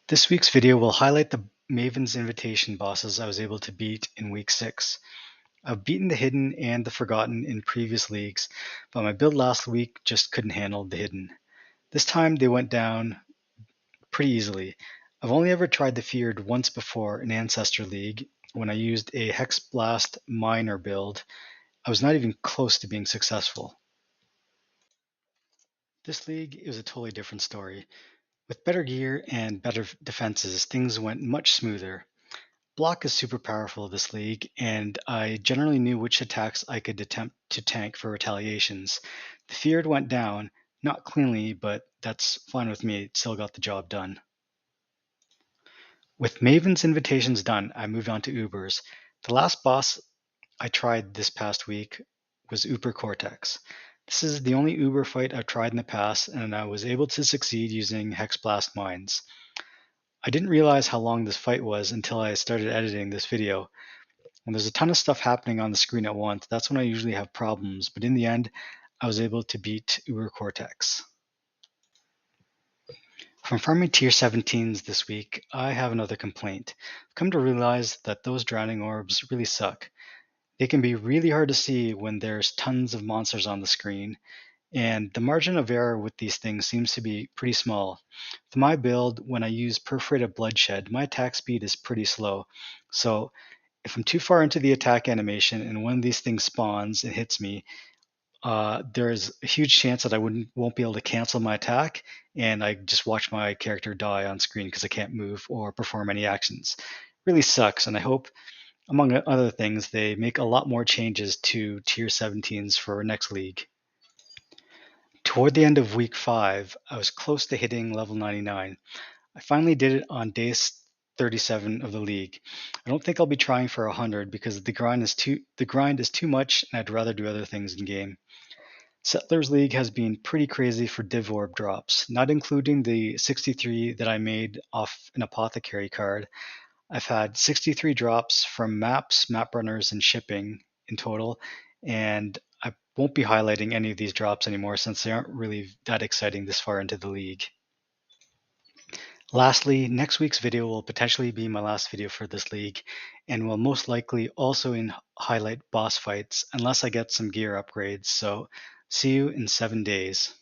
This week's video will highlight the Maven's Invitation bosses I was able to beat in Week 6. I've beaten the Hidden and the Forgotten in previous leagues, but my build last week just couldn't handle the Hidden. This time they went down pretty easily. I've only ever tried the Feared once before in Ancestor League when I used a Hex Blast Miner build. I was not even close to being successful. This league is a totally different story. With better gear and better defenses, things went much smoother. Block is super powerful this league, and I generally knew which attacks I could attempt to tank for retaliations. The Feared went down, not cleanly, but that's fine with me, it still got the job done. With Maven's invitations done, I moved on to Ubers. The last boss I tried this past week was Uber Cortex. This is the only Uber fight I've tried in the past, and I was able to succeed using Hex Blast Mines. I didn't realize how long this fight was until I started editing this video. When there's a ton of stuff happening on the screen at once, that's when I usually have problems, but in the end, I was able to beat Uber Cortex. From farming tier 17s this week, I have another complaint. I've come to realize that those drowning orbs really suck. They can be really hard to see when there's tons of monsters on the screen, and the margin of error with these things seems to be pretty small. With my build, when I use Perforate Bloodshed, my attack speed is pretty slow, so if I'm too far into the attack animation and one of these things spawns and hits me, there's a huge chance that I won't be able to cancel my attack, and I just watch my character die on screen because I can't move or perform any actions. Really sucks, and I hope, among other things, they make a lot more changes to tier 17s for next league. Toward the end of week 5, I was close to hitting level 99. I finally did it on day 37 of the league. I don't think I'll be trying for 100 because the grind is too much, and I'd rather do other things in game. Settlers League has been pretty crazy for div orb drops, not including the 63 that I made off an apothecary card. I've had 63 drops from maps, map runners, and shipping in total, and I won't be highlighting any of these drops anymore since they aren't really that exciting this far into the league. Lastly, next week's video will potentially be my last video for this league, and will most likely also highlight boss fights unless I get some gear upgrades, so see you in 7 days.